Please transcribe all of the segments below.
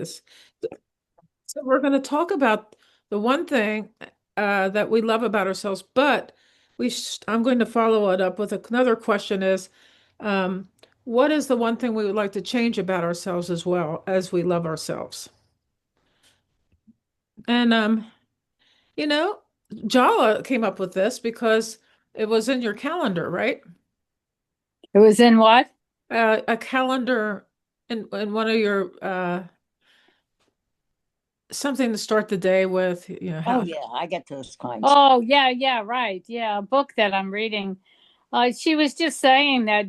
this. So we're going to talk about the one thing that we love about ourselves, but I'm going to follow it up with another question is, um, what is the one thing we would like to change about ourselves as well as we love ourselves? And you know, Jala came up with this because it was in your calendar, right? It was in what? A calendar in one of your something to start the day with, Oh how. yeah, I get those kinds. Oh, yeah, yeah, right. Yeah, a book that I'm reading. She was just saying that,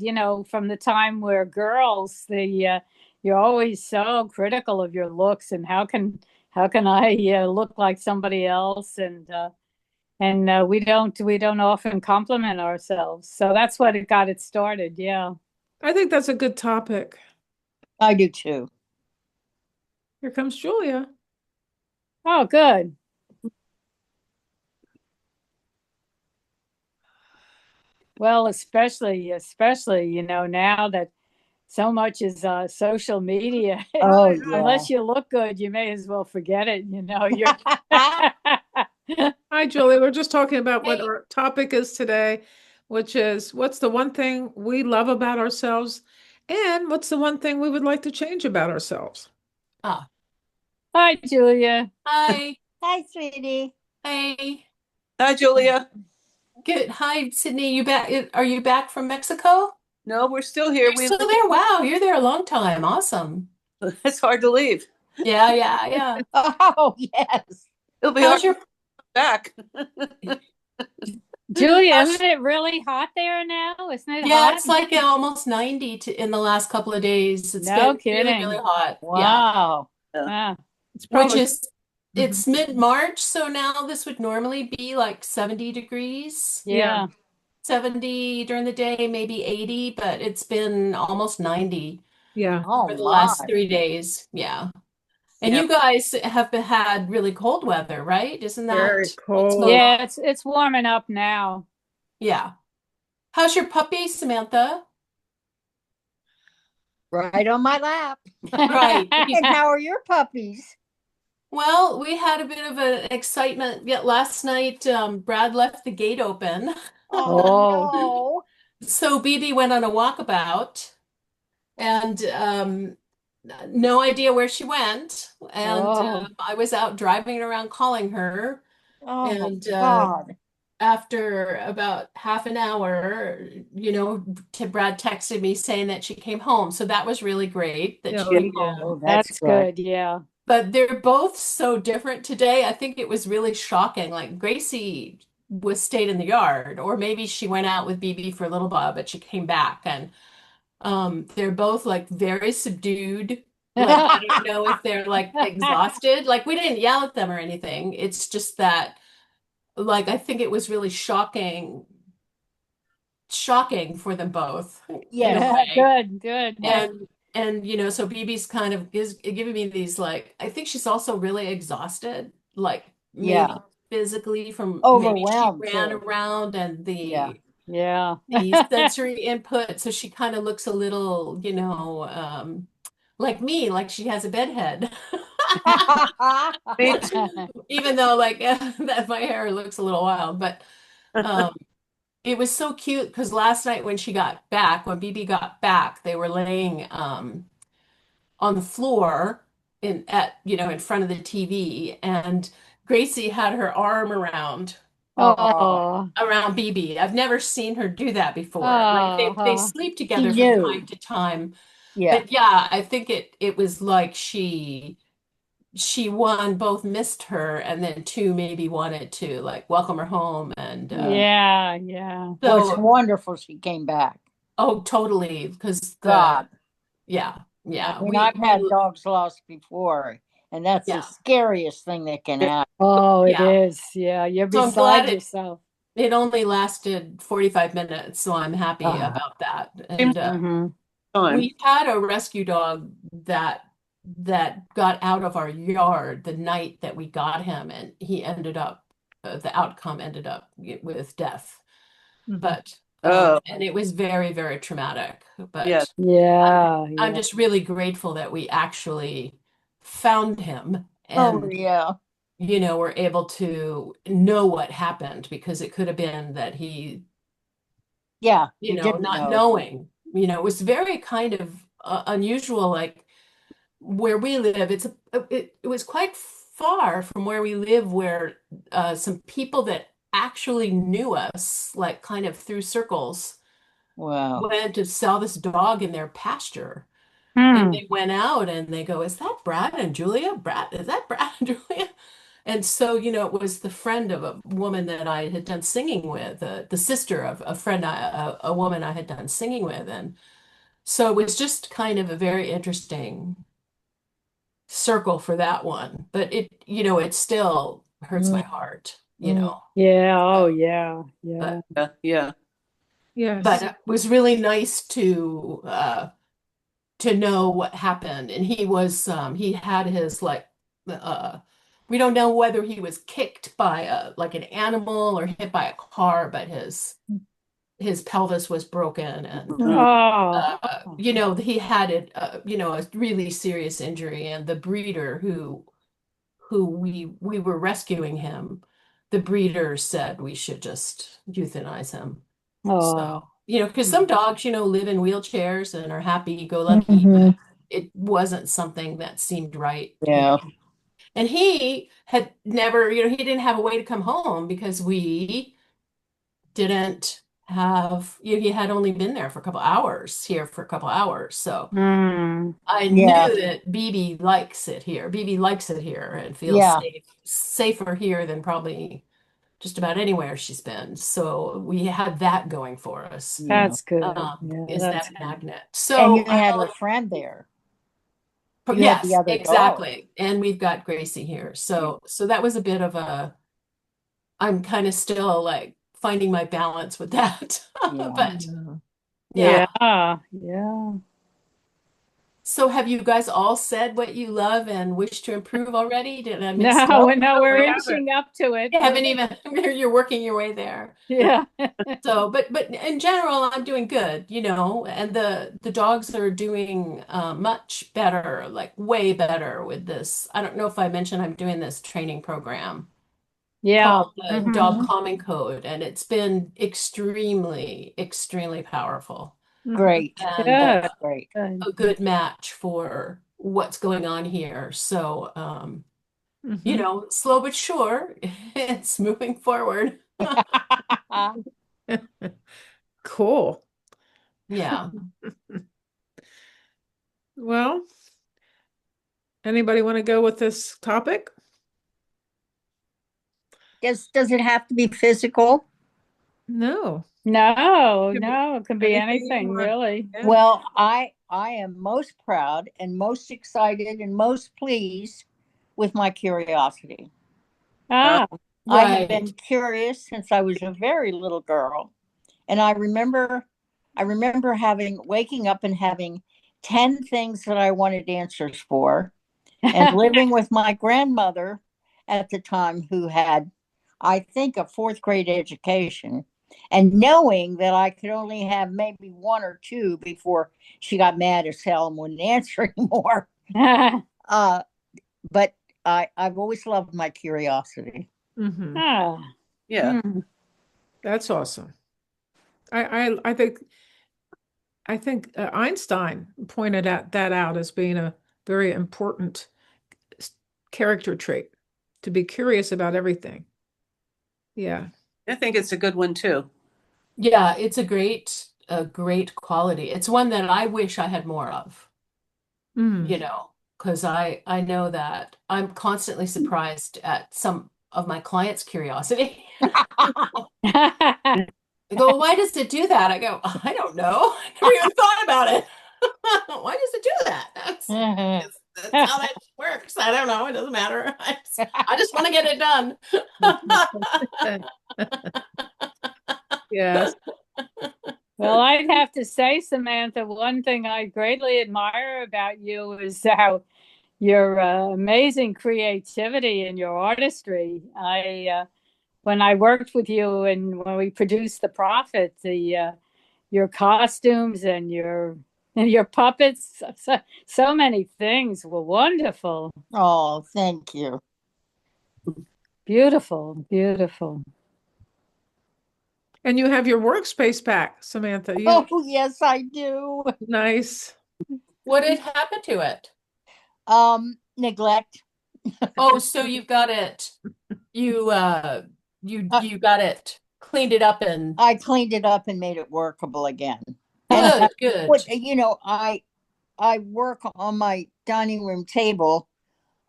from the time we're girls, you're always so critical of your looks and how can I look like somebody else and we don't often compliment ourselves. So that's what it got it started. Yeah. I think that's a good topic. I do too. Here comes Julia. Oh, good. Well, especially, now that so much is social media. Oh Unless yeah. you look good, you may as well forget it. You're Hi, Julia. We're just talking about what Hey. our topic is today, which is what's the one thing we love about ourselves, and what's the one thing we would like to change about ourselves. Ah, Hi, Julia. hi. Hi, sweetie. Hey. Hi, Julia. Good. Hi, Sydney. You back? Are you back from Mexico? No, we're still here. You're still there? Wow, you're there a long time. Awesome. It's hard to leave. Yeah, yeah, yeah. Oh yes. It'll be hard How's to your, come back. Julia, how's, isn't it really hot there now? Isn't it yeah, hot? it's like almost 90 in the last couple of days. It's No been really, really kidding. hot. Yeah. Wow. Yeah. Ah, It's Which probably is, Mhm. it's mid-March, so now this would normally be like 70 degrees. Yeah, yeah. 70 during the day, maybe 80, but it's been almost 90 yeah. Oh for the my. last 3 days. Yeah. And Yeah. you guys have had really cold weather, right? Isn't Very that what's going cold. on? Yeah, it's warming up now. Yeah. How's your puppy, Samantha? Right on my lap. Right. And how are your puppies? Well, we had a bit of an excitement yet last night. Brad left the gate open. Oh Oh, no. So BB went on a walkabout and no idea where she went. And oh, I was out driving around calling her. Oh And God. after about half an hour, Brad texted me saying that she came home. So that was really great that she Oh, Yeah. came yeah. Oh, home. that's that's good. good. Yeah. But they're both so different today. I think it was really shocking. Like Gracie was stayed in the yard, or maybe she went out with BB for a little while, but she came back. And they're both like very subdued. Like I don't know if they're like exhausted. Like we didn't yell at them or anything. It's just that like I think it was really shocking for them both in a Yes. way. Good, good. Yeah. And so BB's kind of is giving me these like I think she's also really exhausted, like maybe Yeah. physically from maybe she Overwhelmed ran too. around and Yeah. Yeah. the sensory input, so she kind of looks a little, like me, like she has a bedhead. Me Even though like that my hair looks a little wild, but too. um it was so cute because last night when she got back, when BB got back, they were laying on the floor in front of the TV, and Gracie had her arm Oh, around BB. I've never seen her do that before. Like they Oh, sleep she together from time knew. to time, Yeah. but yeah, I think it was like she one both missed her, and then two maybe wanted to like welcome her home, and Yeah. yeah, yeah. Well, it's so wonderful she came back. oh totally because God. yeah I yeah mean, I've had dogs lost before, and that's the yeah scariest thing that can happen. Oh, it yeah. is. Yeah, you're So I'm glad beside yourself. it only lasted 45 minutes, so I'm happy Ah. about that. Seems And Hmm. time. we had a rescue dog that got out of our yard the night that we got him, and the outcome ended up with death. Mhm. But Oh, and it was very, very traumatic. yes. But I'm Yeah, I'm yeah. just really grateful that we actually found him Oh, and, yeah. were able to know what happened because it could have been that he, Yeah, he didn't not know. knowing, it was very kind of unusual. Like where we live, it was quite far from where we live, where some people that actually knew us, like kind of through circles, Wow. went to sell this dog in their pasture. And Hmm. they went out and they go, "Is that Brad and Julia? Is that Brad and Julia?" And so, it was the friend of a woman that I had done singing with, the sister of a friend, a woman I had done singing with. And so it was just kind of a very interesting circle for that one. But it still hurts my Mm, heart, mm. Yeah. Oh, So, yeah. Yeah. but Yeah, yeah. but Yes. it was really nice to know what happened. And he had his like we don't know whether he was kicked by like an animal or hit by a car, but his pelvis was broken. And Mm. Oh. he had a really serious injury. And the breeder who we were rescuing him, the breeder said we should just euthanize him. So, Oh. because some dogs, live in wheelchairs and are happy-go-lucky, Mhm. but it wasn't something that seemed right. Yeah. And he had never, he didn't have a way to come home because we didn't have, he had only been there for a couple hours, here for a couple hours. So Hmm. I Yeah. knew that BB likes it here. BB likes it here and feels Yeah. safer here than probably just about anywhere she's been. So we had that going for us, Yeah. That's good. Yeah, is that's that good. magnet. And you So had her friend there. You had the yes, other dog. exactly. And we've got Gracie here. So that was a bit of I'm kind of still like finding my balance with that. Yeah. But Yeah. yeah. Yeah. Yeah. So have you guys all said what you love and wish to improve already? Did I miss No, something? no, we're We haven't. inching up to it, You but haven't even, you're working your way there. yeah. So, but in general, I'm doing good, and the dogs are doing much better, like way better with this. I don't know if I mentioned I'm doing this training program Yeah. called the Dog Hmm. Calming Code, and it's been extremely, extremely powerful Mhm. Great. and Good. Great. Good. a good match for what's going on here. So, Mhm. slow but sure, it's moving forward. Cool. Yeah. Well, anybody want to go with this topic? Does it have to be physical? No. No, Could be no, it can be anything you anything want. really. Yeah. Well, I am most proud and most excited and most pleased with my curiosity. Ah, I have Right. been curious since I was a very little girl, and I remember having waking up and having 10 things that I wanted answers for, and living with my grandmother at the time, who had, I think, a fourth grade education, and knowing that I could only have maybe one or two before she got mad as hell and wouldn't answer anymore. Uh, but I've always loved my curiosity. Hmm. ah, Yeah. hmm. That's awesome. I think Einstein pointed that out as being a very important character trait, to be curious about everything. Yeah. I think it's a good one too. Yeah, it's a great quality. It's one that I wish I had more of, Mm. because I know that I'm constantly surprised at some of my clients' curiosity. They go, "Why does it do that?" I go, "I don't know. I never even thought about it. Why does it do that? That's how that works. I don't know. It doesn't matter. I just want to get it done." Yes. Well, I'd have to say, Samantha, one thing I greatly admire about you is how your amazing creativity and your artistry. When I worked with you and when we produced The Prophet, your costumes and your And your puppets, so many things were wonderful. Oh, thank you. Beautiful, beautiful. And you have your workspace back, Samantha. Oh, yes, I do. Nice. What had happened to it? Neglect. Oh, so you've got it. You got it, cleaned it up and I cleaned it up and made it workable again. And good, good. what I work on my dining room table,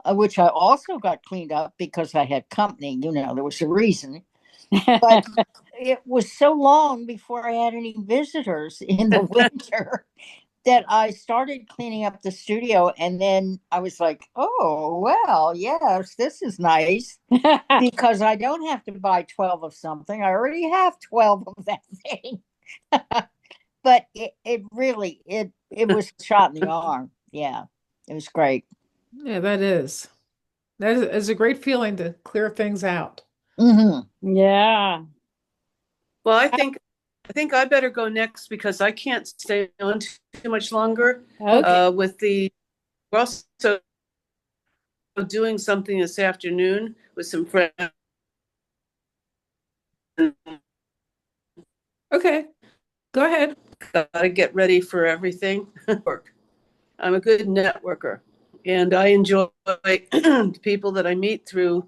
which I also got cleaned up because I had company. There was a reason. But it was so long before I had any visitors in the winter that I started cleaning up the studio. And then I was like, oh, well, yes, this is nice because I don't have to buy 12 of something. I already have 12 of that thing. But it really, it was a shot in the arm. Yeah, it was great. Yeah, that is. That is a great feeling to clear things out. Hmm. Yeah. Well, I think I better go next because I can't stay on too much longer. Okay. We're also doing something this afternoon with some friends. Okay, go ahead. Gotta get ready for everything. I'm a good networker, and I enjoy people that I meet through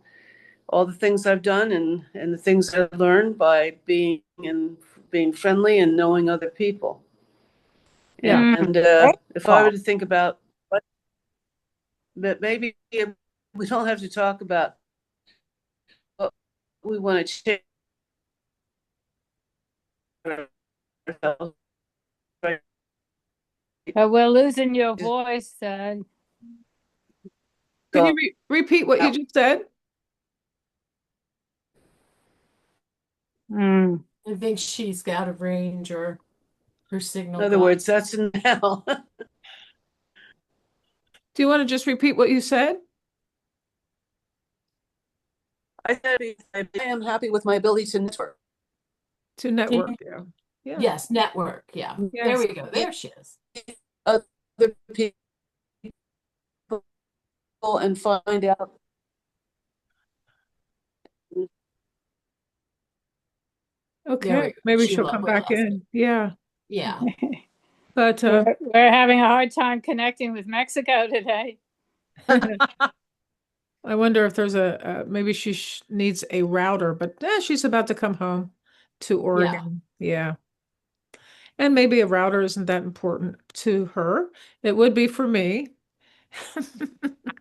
all the things I've done and the things I've learned by being friendly and knowing other people. Yeah. And if I were to think about what, but maybe we don't have to talk about what we want to change ourselves, right? We're losing your voice. Can you repeat what you just said? Mm. I think she's out of range or her signal In other got. words, that's now. Do you want to just repeat what you said? I am happy with my ability to network. To network, yeah. Yeah. Yes, network. Yeah. There Yes. we go. There she is. Other people and find out. Okay, maybe she'll come We back lost. in. Yeah. Yeah. But We're having a hard time connecting with Mexico today. I wonder if there's maybe she needs a router, but she's about to come home to Oregon. Yeah. And maybe a router isn't that important to her. It would be for me.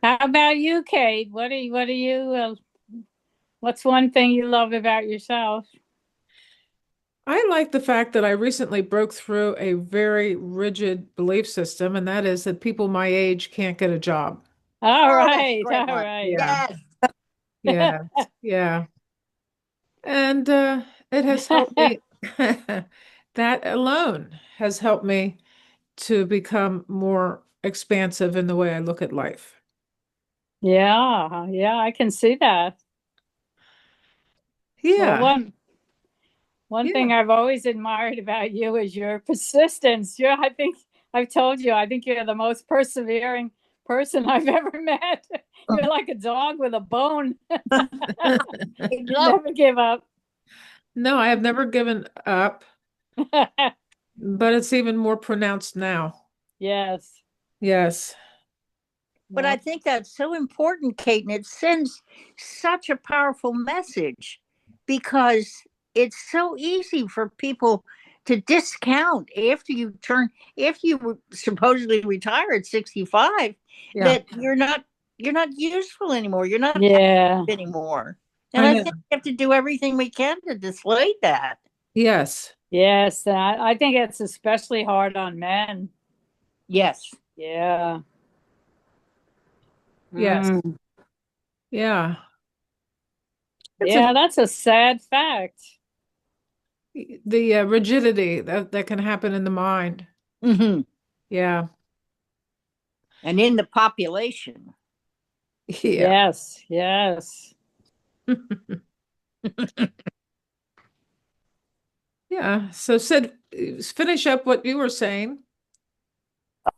How about you, Kate? What's one thing you love about yourself? I like the fact that I recently broke through a very rigid belief system, and that is that people my age can't get a job. All Oh, that's a right, great all one. right. Yeah. Yes. Yeah. Yeah. And it has helped me. That alone has helped me to become more expansive in the way I look at life. Yeah, yeah, I can see that. Well, Yeah. one Yeah. thing I've always admired about you is your persistence. I think I've told you, I think you're the most persevering person I've ever met. You're like a dog with a bone. You You know, never give up. No, I have never given up, but it's even more pronounced now. Yes. Yes. but I think that's so important, Kate, and it sends such a powerful message because it's so easy for people to discount after you supposedly retire at 65, Yeah. that you're not useful anymore. You're not Yeah. active anymore. And I I know. think we have to do everything we can to dissuade that. Yes. Yes. I think it's especially hard on men. Yes. Yeah. Yes. Mm. Yeah. It's Yeah, that's a sad fact. the rigidity that can happen in the mind. Hmm. Yeah. And in the population. Yeah. Yes, yes. Yeah. So Sid, finish up what you were saying.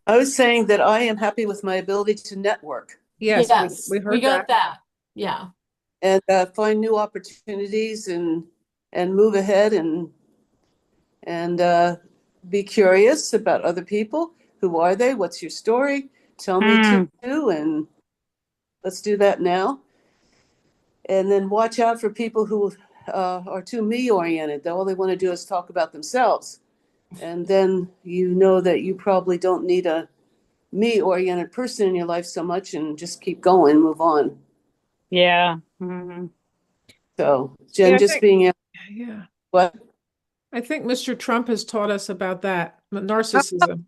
I was saying that I am happy with my ability to network Yes, Yes, we we heard got that. that. Yeah. and find new opportunities and move ahead and be curious about other people. Who are they? What's your story? Tell me Mm. too, and let's do that now. And then watch out for people who are too me oriented. All they want to do is talk about themselves. And then you know that you probably don't need a me oriented person in your life so much, and just keep going, move on. Yeah. Mhm. So, Yeah, Jen, I just think, being able, yeah. what? I think Mr. Trump has taught us about that, narcissism.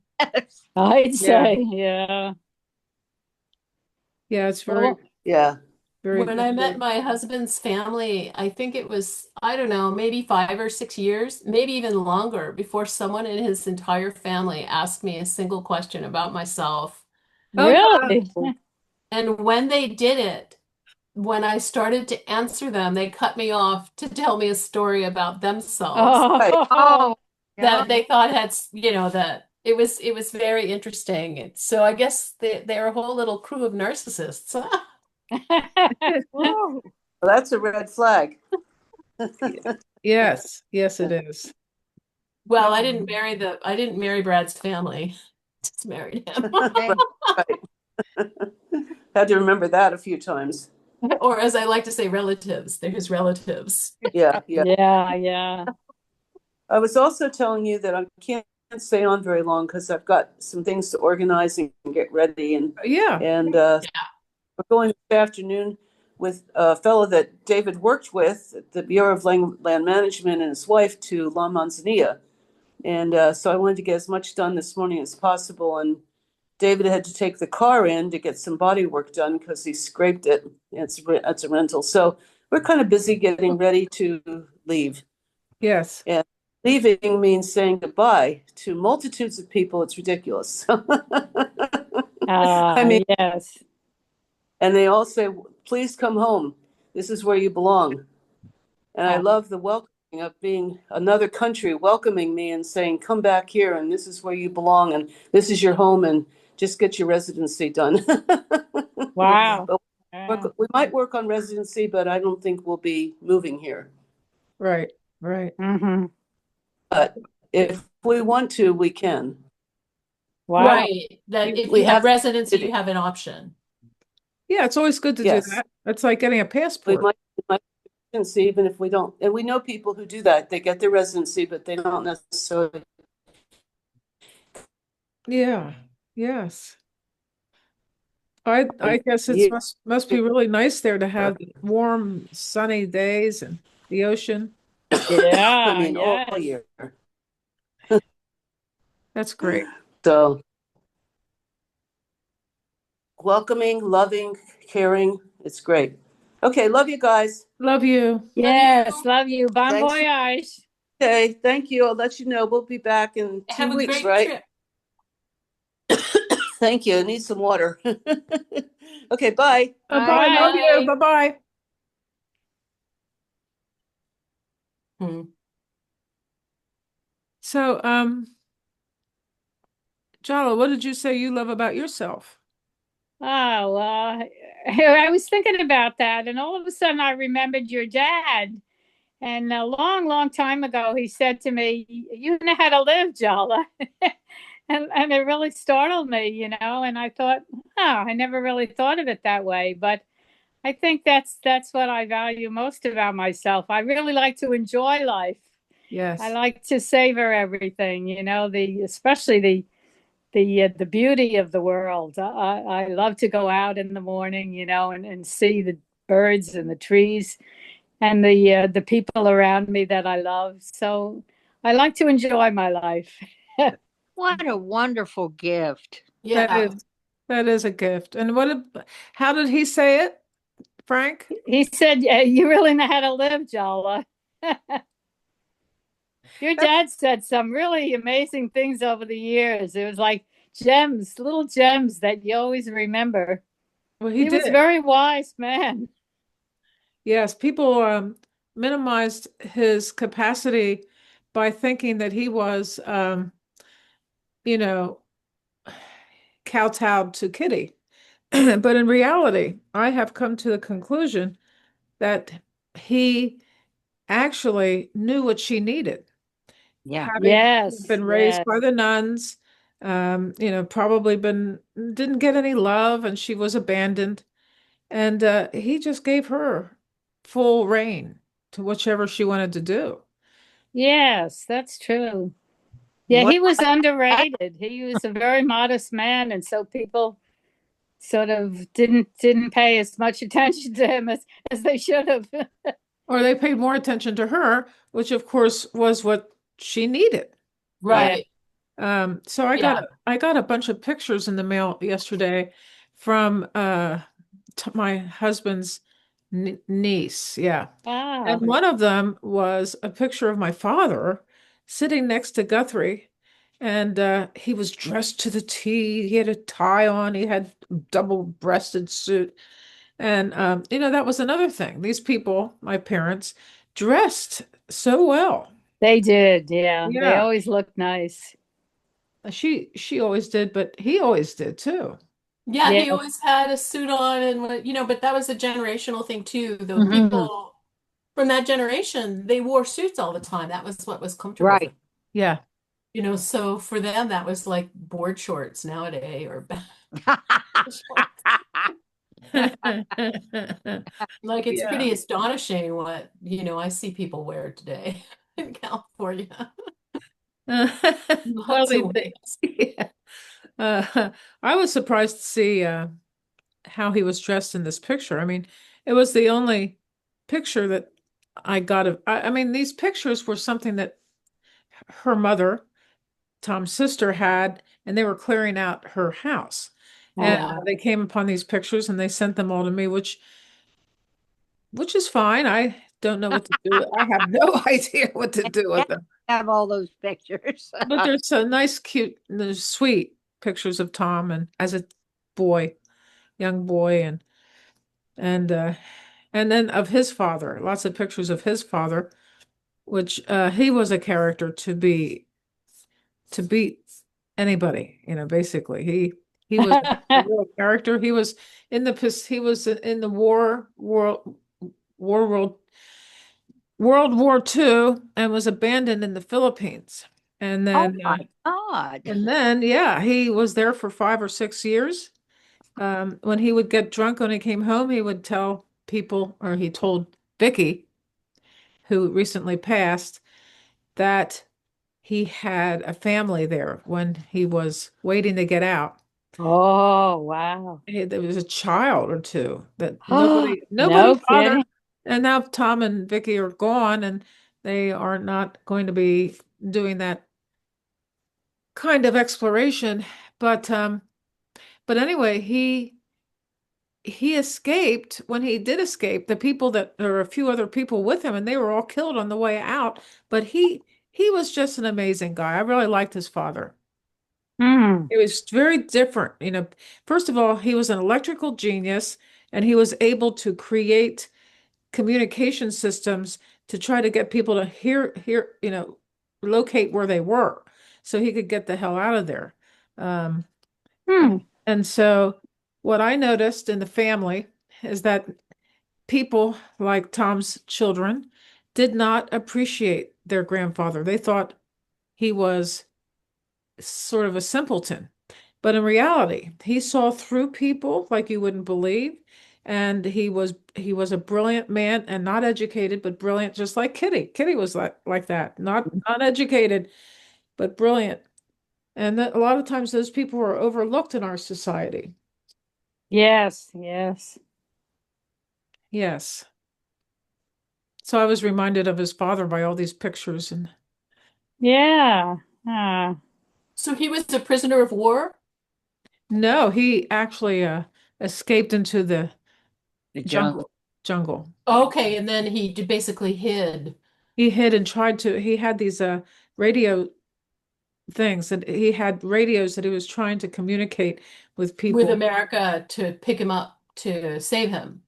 I'd Yeah. say, yeah. Yeah, it's very, Well, Yeah. very When I met difficult. my husband's family, I think it was, I don't know, maybe 5 or 6 years, maybe even longer before someone in his entire family asked me a single question about myself. Oh, really? no. And when they did it, when I started to answer them, they cut me off to tell me a story about themselves Right. Oh, Yeah. that they thought had, that it was very interesting. So I guess they're a whole little crew of narcissists. Whoa. Well, that's a red flag. Yes, yes, it is. Well, I didn't marry Brad's family. Just married him. Right. Had to remember that a few times. Or as I like to say, relatives. They're his relatives. Yeah, yeah. yeah, yeah. I was also telling you that I can't stay on very long because I've got some things to organize and get ready, Yeah. and Yeah. we're going this afternoon with a fellow that David worked with at the Bureau of Land Management and his wife to La Manzanilla. And so I wanted to get as much done this morning as possible. And David had to take the car in to get some body work done because he scraped it. It's a rental. So we're kind of busy getting ready to leave. Yes. And leaving means saying goodbye to multitudes of people. It's ridiculous. I mean, Yes. and they all say, please come home. This is where you belong. And I Uh, love the welcoming of being another country welcoming me and saying, come back here and this is where you belong and this is your home and just get your residency done. wow. But we might work on residency, but I don't think we'll be moving here. Right. Right. Mm-hmm. But if we want to, we can. Wow. Right. That if We you have have residency, to- you have an option. Yeah, it's always good to do Yes. that. It's like getting a We passport. might residency, even if we don't. And we know people who do that. They get their residency, but they don't necessarily. Yeah. Yes. I guess Yeah. must be really nice there to have warm, sunny days and the ocean. Yeah, I mean, all yes. year. That's great. So welcoming, loving, caring. It's great. Okay, love you guys. Love you. Yes, love you. Bon Thanks. voyage. Okay, thank you. I'll let you know. We'll be back in Have 2 a weeks, great right? trip. Thank you. I need some water. Okay, bye. Bye-bye. Love you. Bye. Bye-bye. Hmm. So, Jala, what did you say you love about yourself? Oh, I was thinking about that, and all of a sudden I remembered your dad. And a long, long time ago, he said to me, "You know how to live, Jala," and it really startled me, And I thought, "Oh, I never really thought of it that way." But I think that's what I value most about myself. I really like to enjoy life. Yes. I like to savor everything, especially the beauty of the world. I love to go out in the morning, and see the birds and the trees and the people around me that I love. So I like to enjoy my life. What a wonderful gift. That Yeah. is a gift. And how did he say it, Frank? He said, "You really know how to live, Jala." Your dad said some really amazing things over the years. It was like gems, little gems that you always remember. Well, He was a did. very wise man. Yes, people minimized his capacity by thinking that he was, you know, kowtowed to Kitty. But in reality, I have come to the conclusion that he actually knew what she needed. Yeah. Having Yes, been raised yes. by the nuns, probably didn't get any love and she was abandoned. And he just gave her full reign to whichever she wanted to do. Yes, that's true. Yeah, What he was I, underrated. He was a very modest man, and so people sort of didn't pay as much attention to him as they should have. Or they paid more attention to her, which of course was what she needed. Yeah. Right. So Yeah. I got a bunch of pictures in the mail yesterday from my husband's niece. Yeah. And Ah. one of them was a picture of my father sitting next to Guthrie. And he was dressed to the T. He had a tie on. He had double-breasted suit. And that was another thing. These people, my parents, dressed so well. They did, yeah. They Yeah. always looked nice. She always did, but he always did too. Yeah, he Yes. always had a suit on and but that was a generational thing too. The Mhm. people from that generation, they wore suits all the time. That was what was comfortable for Right. them. Yeah. So for them that was like board shorts nowadays or like it's Yeah. pretty astonishing what, I see people wear today in California. Well, Lots of ways. yeah. I was surprised to see how he was dressed in this picture. I mean, it was the only picture that I got of. I mean, these pictures were something that her mother, Tom's sister, had, and they were clearing out her house. And Yeah. Oh, they came upon these pictures and they sent them all to me, which is fine. I don't know what to do. I have no idea what to do with them. Have all those pictures. But there's so nice, cute, there's sweet pictures of Tom and as a boy, young boy, and and then of his father, lots of pictures of his father, which he was a character to beat anybody, basically. He was a real character. He was in the war world World War II and was abandoned in the Philippines. And Oh then my God. yeah, he was there for 5 or 6 years. When he would get drunk when he came home, he would tell people, or he told Vicky, who recently passed, that he had a family there when he was waiting to get out. oh, wow. There was a child or two that Oh, nobody no bothered. kidding. And now Tom and Vicky are gone, and they are not going to be doing that kind of exploration. But anyway, he escaped. When he did escape, the people that there were a few other people with him, and they were all killed on the way out. But he was just an amazing guy. I really liked his father. Hmm. It was very different. First of all, he was an electrical genius, and he was able to create communication systems to try to get people to locate where they were, so he could get the hell out of there. Um, Hmm. and so what I noticed in the family is that people like Tom's children did not appreciate their grandfather. They thought he was sort of a simpleton. But in reality, he saw through people like you wouldn't believe. And he was a brilliant man and not educated, but brilliant, just like Kitty. Kitty was like that, not educated, but brilliant. And that a lot of times those people are overlooked in our society. Yes, yes. Yes. So I was reminded of his father by all these pictures. And Yeah. Ah. So he was a prisoner of war? no, he actually escaped into the The jungle. jungle. Okay, and then he basically hid He hid and tried to, he had these radio things, and he had radios that he was trying to communicate with with people. America to pick him up to save him.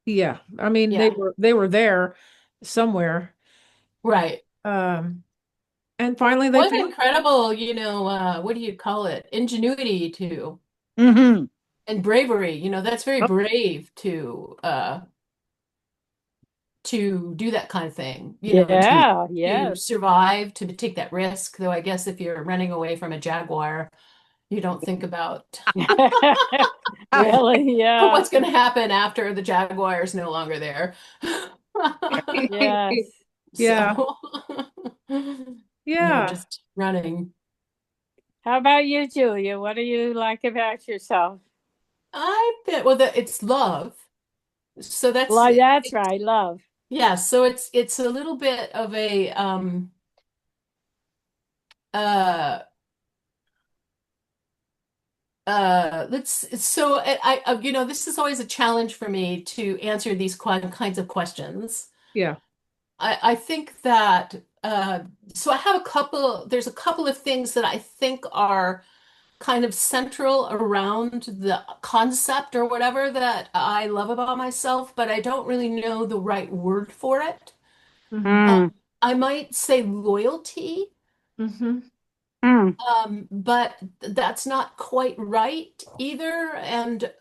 Yeah, I mean Yeah, they were there somewhere. right. Um, and finally they What found. incredible, what do you call it? Ingenuity too. Hmm. and bravery. That's very Oh, brave to do that kind of thing, Yeah, to yes. survive, to take that risk. Though I guess if you're running away from a jaguar, you don't think about Really, yeah, what's going to happen after the jaguar is no longer there. yes. Yeah, So, yeah. just running. How about you, Julia? What do you like about yourself? I bet, well, it's love. So that's Well, that's right, love. yeah. So it's a little bit of a uh let's so this is always a challenge for me to answer these kinds of questions. Yeah. I think that so there's a couple of things that I think are kind of central around the concept or whatever that I love about myself, but I don't really know the right word for it. Hmm. Mm, I might say loyalty, Hmm. mm. but that's not quite right either. And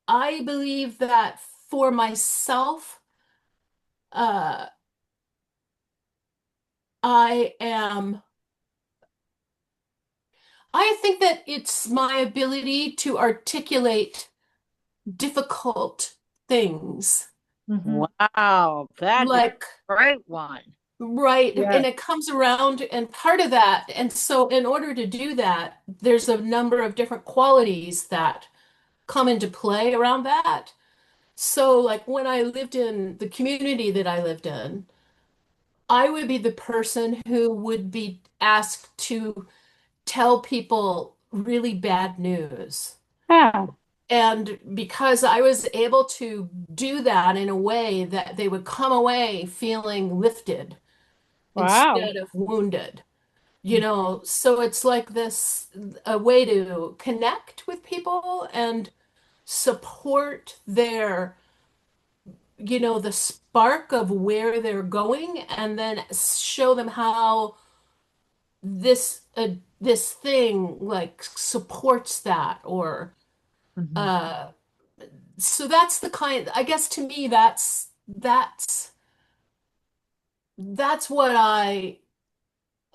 I believe that for myself, uh, I am, I think that it's my ability to articulate difficult things. Hmm. wow, that's a Like, great one. right, Yeah. and it comes around, and part of that, and so in order to do that, there's a number of different qualities that come into play around that. So, like when I lived in the community that I lived in, I would be the person who would be asked to tell people really bad news. Ah, And because I was able to do that in a way that they would come away feeling lifted wow. instead of wounded, so it's like this a way to connect with people and support the spark of where they're going, and then show them how this thing like supports that, or Hmm. uh so that's the kind, I guess, to me that's what I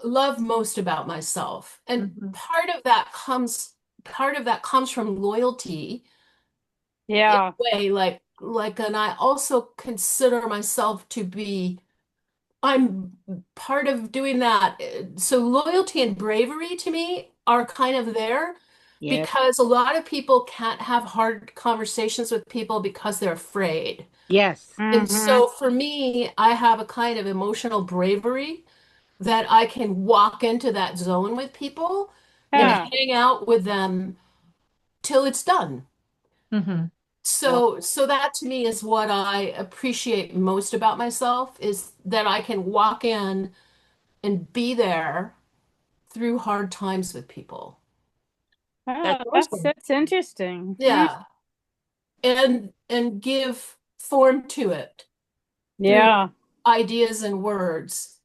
love most about myself. And Hmm. part of that comes from loyalty in Yeah. a way, and I also consider myself to be, I'm part of doing that. So loyalty and bravery to me are kind of there Yeah. because a lot of people can't have hard conversations with people because they're afraid. Yes. And Mm-hmm. so for me, I have a kind of emotional bravery that I can walk into that zone with people and Yeah. hang out with them till it's done. Hmm. Well, So that to me is what I appreciate most about myself, is that I can walk in and be there through hard times with people. that's Oh, that's awesome. that's interesting. Mm, Yeah. And give form to it through yeah. ideas and words.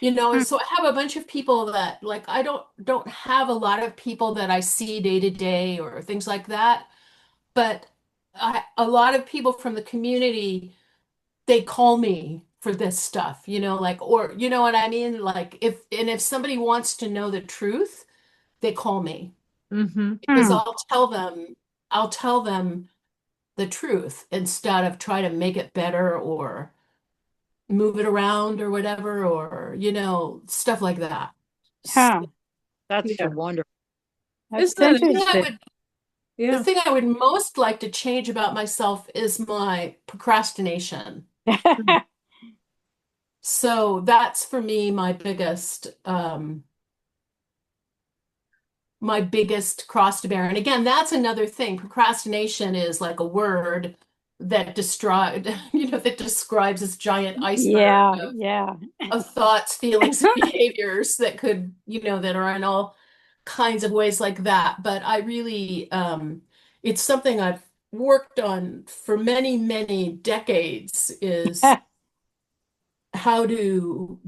And Mm, so I have a bunch of people that, like, I don't have a lot of people that I see day to day or things like that, but a lot of people from the community, they call me for this stuff, like, or you know what I mean? Like if somebody wants to know the truth, they call me Hmm. because mm. I'll tell them the truth instead of try to make it better or move it around or whatever, or stuff like that. Huh. That's so Yeah. wonderful. That's Isn't that The thing I interesting. interesting? would the Yeah. thing I would most like to change about myself is my procrastination. So that's for me my biggest cross to bear. And again, that's another thing. Procrastination is like a word that described, that describes this giant iceberg Yeah, yeah. of thoughts, feelings, and behaviors that could, that are in all kinds of ways like that. But I really, it's something I've worked on for many, many decades, is how to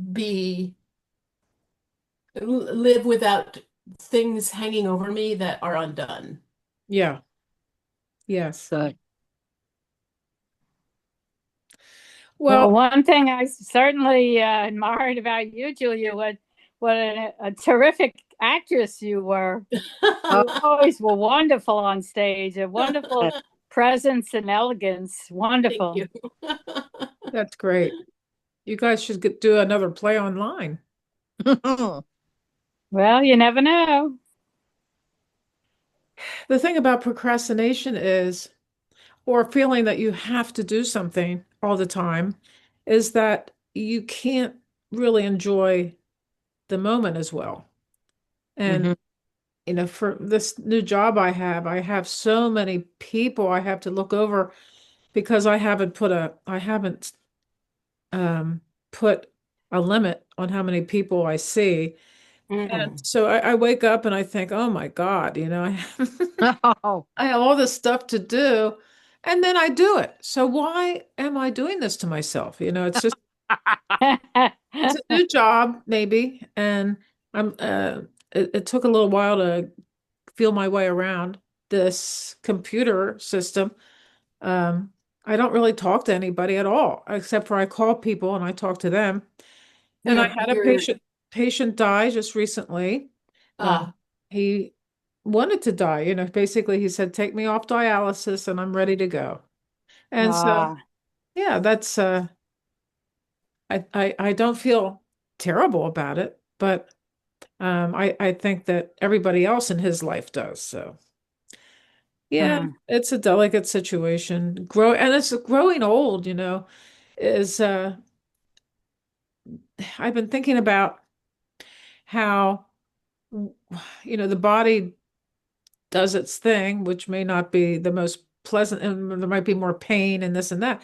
live without things hanging over me that are undone. Yeah. Yes. Good. Well, Well, one thing I certainly admired about you, Julia, what a terrific actress you were. Oh, You always were wonderful on stage, a wonderful presence and elegance. Thank Wonderful. you. that's great. You guys should do another play online. Well, you never know. The thing about procrastination is, or feeling that you have to do something all the time, is that you can't really enjoy the moment as well. And, Mhm. for this new job I have so many people I have to look over because I haven't um, put a limit on how many people I see. And Mm. so I wake up and I think, oh my God, I have, Oh, I have all this stuff to do, and then I do it. So why am I doing this to myself? It's a new job, maybe, and it took a little while to feel my way around this computer system. Um, I don't really talk to anybody at all, except for I call people and I talk to them. And I You're had a you're patient die just recently. uh He wanted to die, basically he said, take me off dialysis and I'm ready to go. And so, Ah, yeah, that's I don't feel terrible about it, but I think that everybody else in his life does. So yeah, hmm. it's a delicate situation. And it's growing old, is I've been thinking about how the body does its thing, which may not be the most pleasant, and there might be more pain and this and that.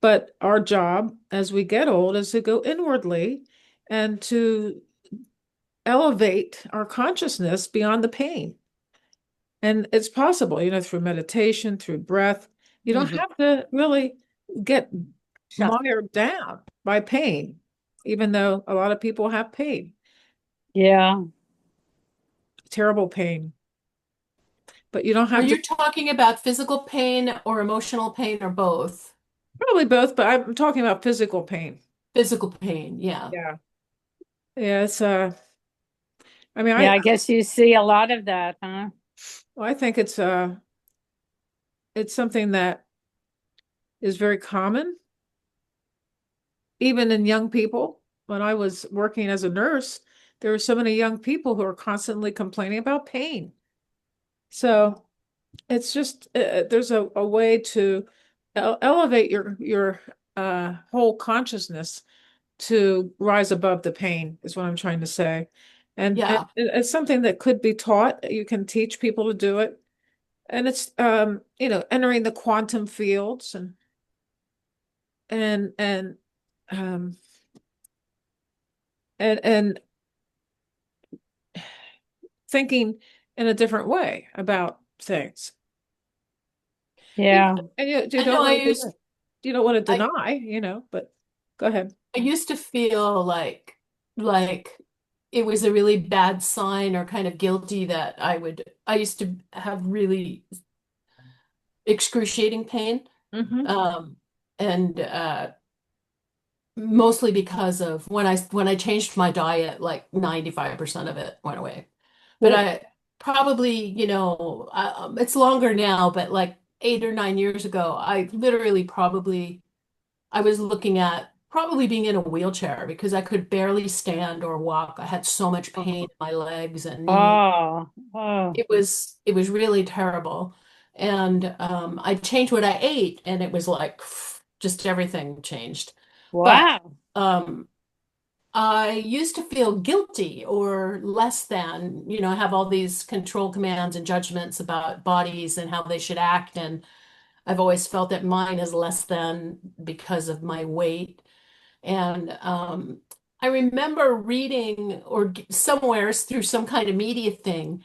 But our job as we get old is to go inwardly and to elevate our consciousness beyond the pain. And it's possible, through meditation, through breath. You don't mhm. have to really get Shut. mired down by pain, even though a lot of people have pain, Yeah. terrible pain. But you don't are have to, you talking about physical pain or emotional pain or both? probably both, but I'm talking about physical pain. Physical pain, yeah. Yeah. Yeah, I mean, Yeah, I guess you see a lot of that, huh? I think it's something that is very common, even in young people. When I was working as a nurse, there were so many young people who are constantly complaining about pain. So it's just there's a way to elevate your whole consciousness to rise above the pain, is what I'm trying to say. And Yeah. it's something that could be taught. You can teach people to do it. And it's entering the quantum fields and and um and thinking in a different way about things. You Yeah. and you I know don't I want to used you don't want to I deny, but go ahead. I used to feel like it was a really bad sign or kind of guilty that I used to have really excruciating pain. Hmm. Um and mostly because of when I changed my diet, like 95% of it went away. But Well, I probably, it's longer now, but like 8 or 9 years ago, I literally probably I was looking at probably being in a wheelchair because I could barely stand or walk. I had so much pain in my legs and knees. Oh, oh, It was really terrible. And I changed what I ate, and it was like just everything changed. But wow. um, I used to feel guilty or less than, have all these control commands and judgments about bodies and how they should act. And I've always felt that mine is less than because of my weight. And I remember reading or somewhere through some kind of media thing,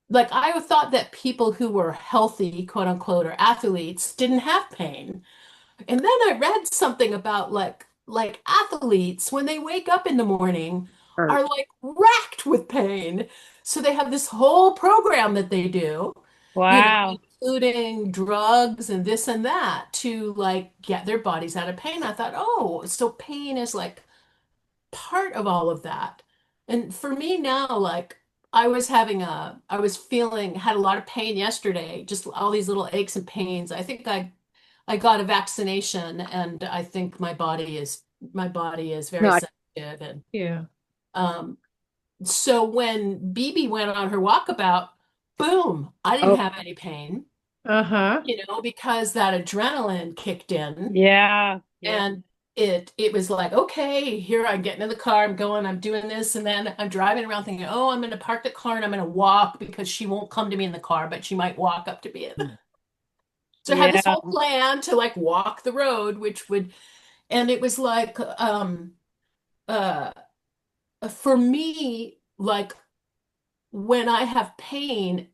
like I thought that people who were healthy, quote unquote, or athletes didn't have pain. And then I read something about like athletes when they wake up in the morning are Hurt. like racked with pain. So they have this whole program that they do, you know, Wow. including drugs and this and that to like get their bodies out of pain. I thought, oh, so pain is like part of all of that. And for me now, like I was feeling, had a lot of pain yesterday, just all these little aches and pains. I think I got a vaccination and I think my body is very Not sensitive. And Yeah. um, so when BB went on her walkabout, boom, I didn't oh have any pain, Uh-huh. you know, because that adrenaline kicked in. Yeah. Yeah. And it was like, okay, here I'm getting in the car, I'm going, I'm doing this, and then I'm driving around thinking, oh, I'm gonna park the car and I'm gonna walk because she won't come to me in the car, but she might walk up to me. So I had this Yeah. whole plan to like walk the road, and it was like, uh, for me, like when I have pain,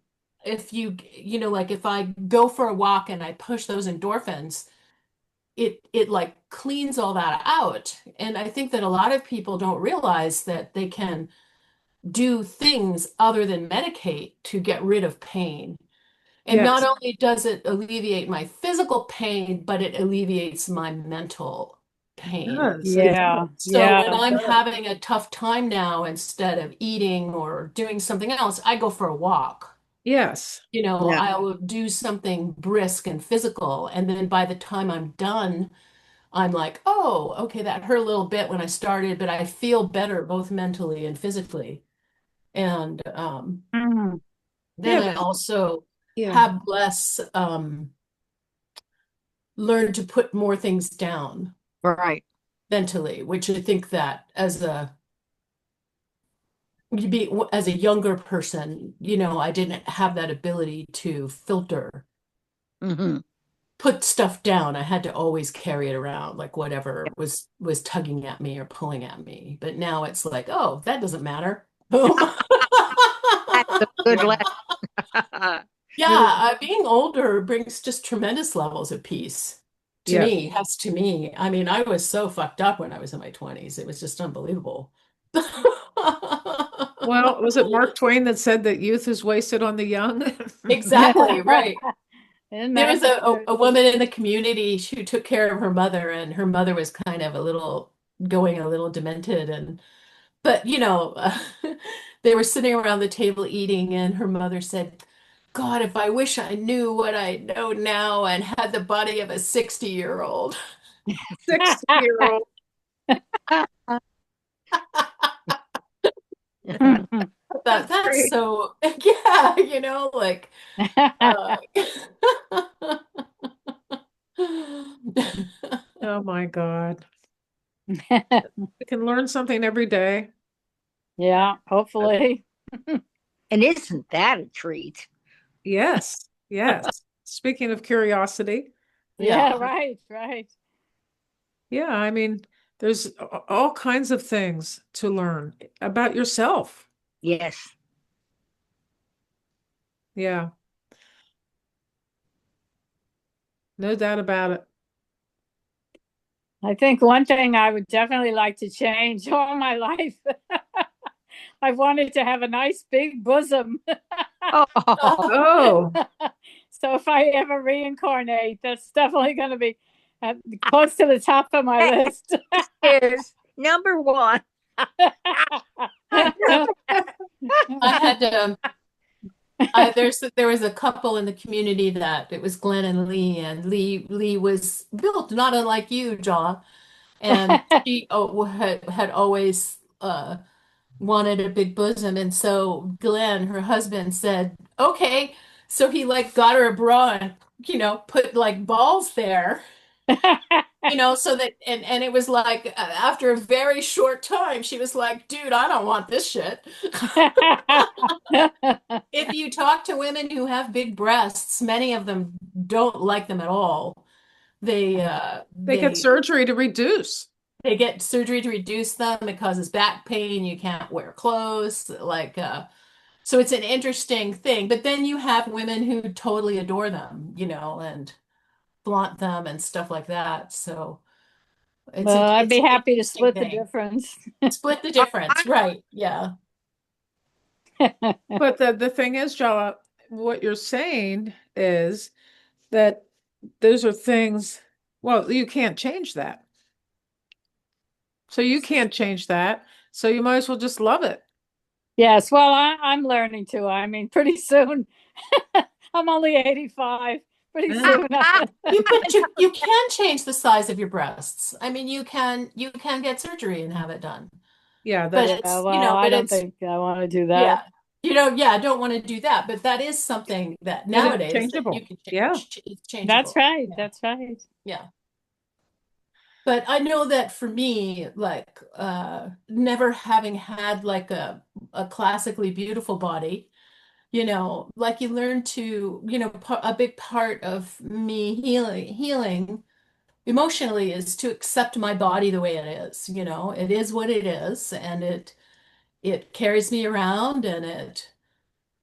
if you know, like if I go for a walk and I push those endorphins, it like cleans all that out. And I think that a lot of people don't realize that they can do things other than medicate to get rid of pain. And not Yes. only does it alleviate my physical pain, but it alleviates my mental It pain. does. It Yeah. does. So Yeah. when I'm having a tough time now, instead of eating or doing something else, I go for a walk. Yes. You know, yeah. I'll do something brisk and physical. And then by the time I'm done, I'm like, oh, okay, that hurt a little bit when I started, but I feel better both mentally and physically. And Mhm. then Yeah. I also Yeah. have less learned to put more things down Right. mentally, which I think that as a younger person, you know, I didn't have that ability to filter, Hmm. put stuff down. I had to always carry it around, like whatever was tugging at me or pulling at me. But now it's like, oh, that doesn't matter. Boom. That's a good Yeah. lesson. Yeah, You're, being older brings just tremendous levels of peace to yeah. me, has to me. I mean, I was so fucked up when I was in my 20s. It was just unbelievable. Well, was it Mark Twain that said that youth is wasted on the young? Exactly, right. Isn't There that was the a truth? woman in the community who took care of her mother, and her mother was kind of going a little demented. And, but, you know, they were sitting around the table eating, and her mother said, God, if I wish I knew what I know now and had the body of a 60-year-old. 60-year-old. That's That's great. so, yeah, you know, like, uh, Oh my God. We can learn something every day. Yeah, hopefully. And isn't that a treat? Yes. Yes. Speaking of curiosity, Yeah, yeah. right, right. yeah, I mean, there's all kinds of things to learn about yourself. Yes. Yeah, no doubt about it. I think one thing I would definitely like to change all my life. I've wanted to have a nice big bosom. Oh, Oh, So if I ever reincarnate, that's definitely going to be close to the top of my list. is number one. I had there was a couple in the community that it was Glenn and Lee, and Lee was built not unlike you, Jaw, and she had always wanted a big bosom, and so Glenn, her husband, said, "Okay." So he like got her a bra and put like balls there, so that and it was like after a very short time, she was like, "Dude, I don't want this shit." If you talk to women who have big breasts, many of them don't like them at all. They uh they get they surgery to reduce. they get surgery to reduce them. It causes back pain. You can't wear clothes. So it's an interesting thing. But then you have women who totally adore them, and flaunt them and stuff like that. So Well, I'd it's be an happy to interesting split the thing. difference. Split the I, difference, right? Yeah. But the thing is, Jala, what you're saying is that those are things, well, you can't change that. So you can't change that. So you might as well just love it. Yes, well, I'm learning to. I mean, pretty soon, I'm only 85. Pretty soon, But you can change the size of your breasts. I mean, you can get surgery and have it done. Yeah, But that's yeah, it's, well, I but don't it's think I want to do that. yeah. I don't want to do that, but that is something that it is nowadays that you changeable. can Yeah. change. It's That's changeable. right. Yeah. That's right. Yeah. But I know that for me, like never having had like a classically beautiful body, like you learn to, a big part of me healing emotionally is to accept my body the way it is. It is what it is, and it carries me around, and it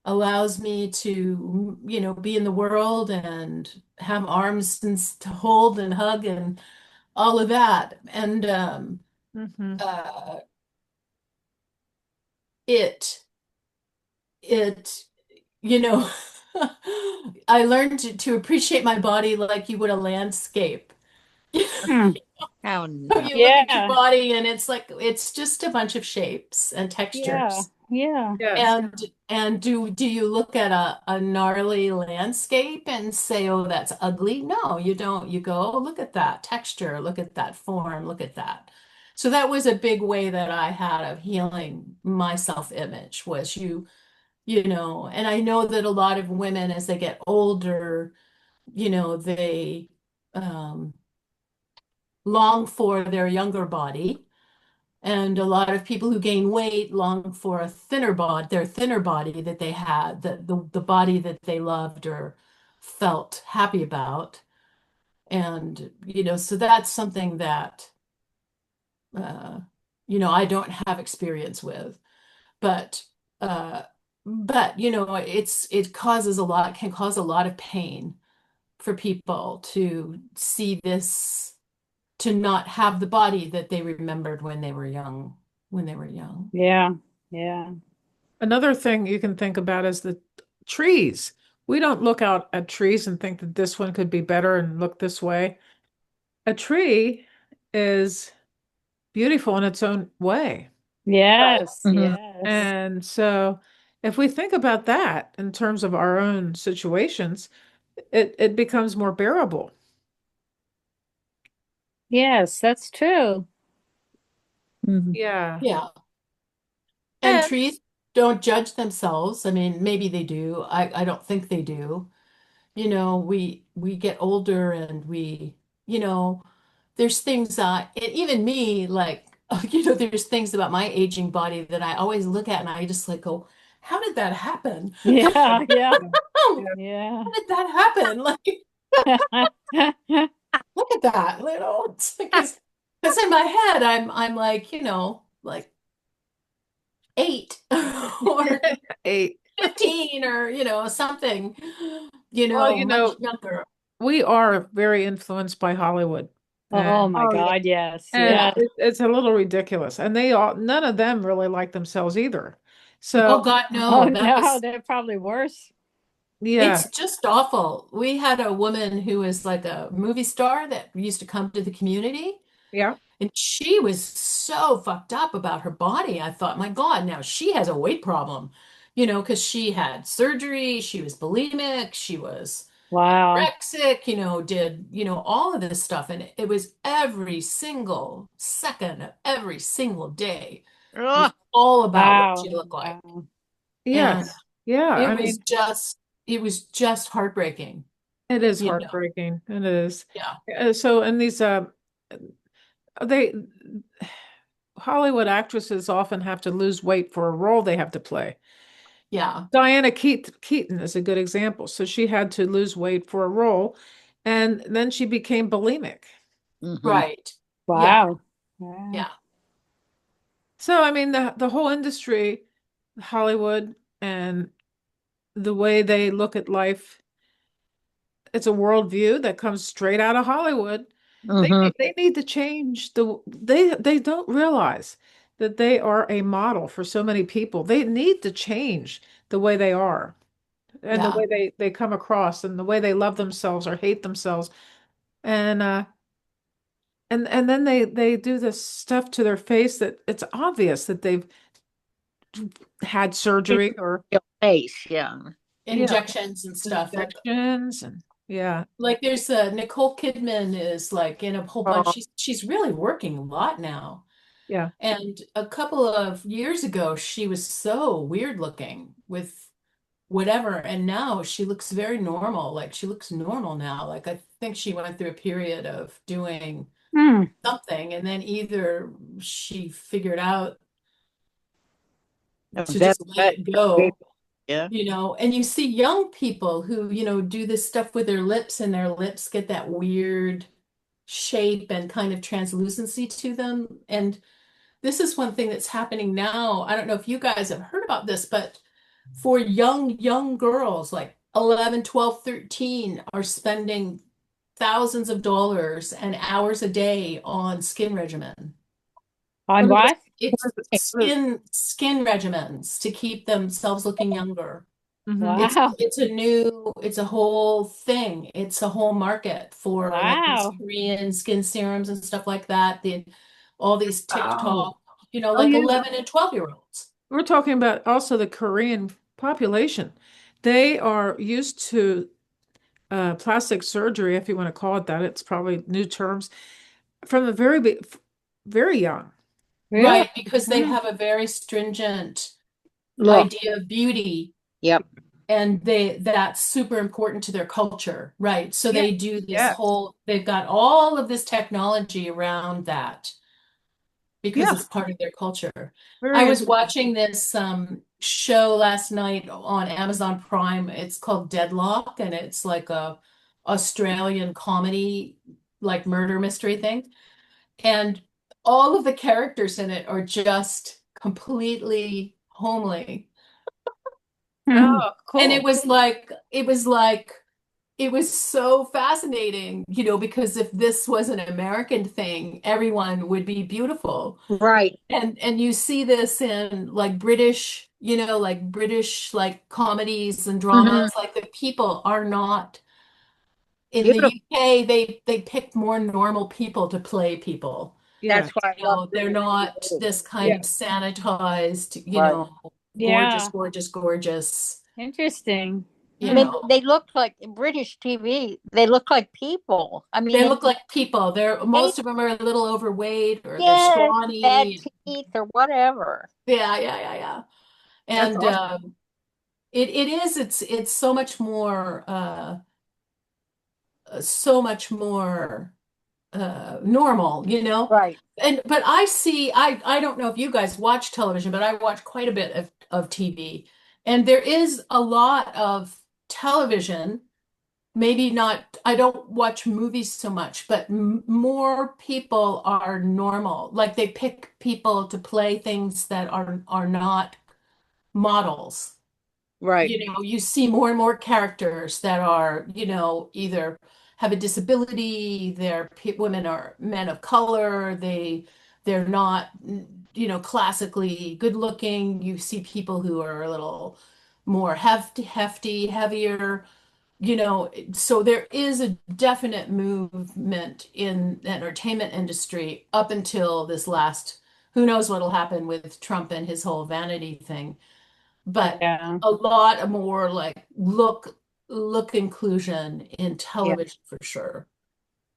allows me to, be in the world and have arms to hold and hug and all of that. And Hmm. uh, it it you know I learned to appreciate my body like you would a landscape. Hmm. Oh no. You look at your Yeah, body and it's like it's just a bunch of shapes and yeah, textures. yeah. Yes. And do you look at a gnarly landscape and say, "Oh, that's ugly"? No, you don't. You go, "Oh, look at that texture, look at that form, look at that." So that was a big way that I had of healing my self-image was and I know that a lot of women as they get older, they um long for their younger body. And a lot of people who gain weight long for a thinner body, their thinner body that they had, the body that they loved or felt happy about. And, so that's something that, uh, I don't have experience with. But, uh, it causes can cause a lot of pain for people to see this, to not have the body that they remembered when they were young. Yeah, yeah. Another thing you can think about is the trees. We don't look out at trees and think that this one could be better and look this way. A tree is beautiful in its own way. Right. Yes, Mhm. yes. And so if we think about that in terms of our own situations, it becomes more bearable. Yes, that's true. Mhm. Yeah. Yeah. And And trees don't judge themselves. I mean, maybe they do. I don't think they do. We get older and you know, there's things and even me, like, there's things about my aging body that I always look at and I just like go, how did that happen? Yeah, yeah, How yeah. did that happen? Like, look at that, because in my head I'm like, like 8 or a 15 or something, well, much younger. we are very influenced by Hollywood. Oh And my Oh yeah. God, yes, and yes. Yeah. it's a little ridiculous. And none of them really like themselves either. Oh So, God, Oh no, no, they're probably worse. yeah, it's just awful. We had a woman who was like a movie star that used to come to the community, yeah. and she was so fucked up about her body. I thought, my God, now she has a weight problem, because she had surgery, she was bulimic, she was Wow. anorexic, did, all of this stuff. And it was every single second of every single day was Ugh. all about what Wow. she looked like. Wow. And Yes. Yeah. it I was mean, just, it was just heartbreaking, it is you know. heartbreaking. It is. Yeah. So, and these, they, Hollywood actresses often have to lose weight for a role they have to play. Yeah. Diana Keaton is a good example. So she had to lose weight for a role, and then she became bulimic. Mhm. Right. Yeah. Wow. Wow. Yeah. So, I mean, the whole industry, Hollywood, and the way they look at life, it's a worldview that comes straight out of Hollywood. Mhm. They need to change they don't realize that they are a model for so many people. They need to change the way they are and the Yeah. way they come across and the way they love themselves or hate themselves. And and then they do this stuff to their face that it's obvious that they've had It's surgery or your face, yeah. yeah, Injections and stuff. injections and yeah. Like there's Nicole Kidman is like in a whole bunch. Oh, She's really working a lot now. Yeah. And a couple of years ago, she was so weird looking with whatever, and now she looks very normal. Like she looks normal now. Like I think she went through a period of doing Hmm. something, and then either she figured out no, to just let it go, yeah. and you see young people who, do this stuff with their lips, and their lips get that weird shape and kind of translucency to them. And this is one thing that's happening now. I don't know if you guys have heard about this, but for young girls, like 11, 12, 13, are spending thousands of dollars and hours a day on skin regimen. On what? It's What is it? skin regimens to keep themselves looking younger. Mhm. Wow. It's a whole thing. It's a whole market for like these Wow. Korean skin serums and stuff like that. All these Oh. TikTok, Oh like yeah. 11 and 12-year-olds. We're talking about also the Korean population. They are used to plastic surgery, if you want to call it that. It's probably new terms from the very young. Really? Right, because they Hmm. have a very stringent Look, idea of beauty, yep. and that's super important to their culture, right? So Yeah. they do Yes. they've got all of this technology around that because Yeah. it's part of their culture. I Very was interesting. watching this show last night on Amazon Prime. It's called Deadlock, and it's like a Australian comedy, like murder mystery thing. And all of the characters in it are just completely homely. Hmm. Oh, And cool. it was so fascinating, because if this was an American thing, everyone would be beautiful. Right. And you see this in like British like comedies and Hmm. dramas, like the people are not in the Beautiful. UK, they pick more normal people to play people. Yeah. That's why I love They're British not TV. this kind Yeah. of sanitized, Right. gorgeous, Yeah. gorgeous, gorgeous, Interesting. you I mean, Hmm. know. they look like British TV. They look like people. I mean, They and look like people. they, Most of them are a little overweight or they're yeah, bad scrawny. teeth or whatever. Yeah, yeah, yeah, yeah. That's And awesome. it's so much more normal, Right. But I don't know if you guys watch television, but I watch quite a bit of TV. And there is a lot of television, maybe not, I don't watch movies so much, but m more people are normal. Like they pick people to play things that are not models. Right. You see more and more characters that are, either have a disability, women or men of color, they're not, classically good looking. You see people who are a little more hefty, heavier, so there is a definite movement in the entertainment industry up until this last, who knows what'll happen with Trump and his whole vanity thing, but Yeah. a lot more like look inclusion in Yeah. television for sure.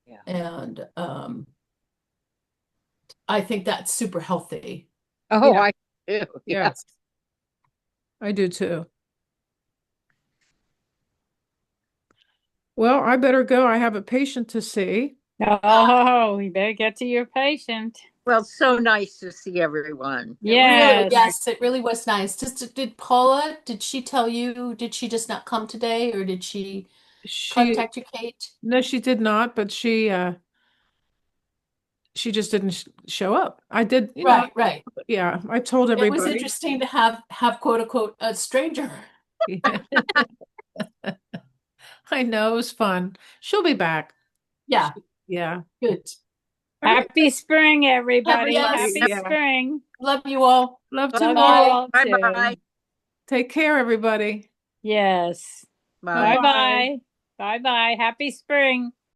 Yeah. And I think that's super healthy. Oh, Yeah. I do. Yeah. Yes. I do too. Well, I better go. I have a patient to see. Oh, you better get to your patient. Well, so nice to see everyone. Yes. Yes, it really was nice. Did Paula, did she tell you, did she just not come today, or did she She, contact you, Kate? no, she did not, but she just didn't show up. I did, Right, right. yeah, I told It was everybody. interesting to have quote unquote a stranger. Yeah. I know it was fun. She'll be back. Yeah, Yeah. good. Happy spring, everybody. Yes. Happy Yeah. spring. Love you all. Love to Love you all. all too. Bye-bye. Take care, everybody. Yes. Bye. Bye-bye. Bye-bye. Happy spring.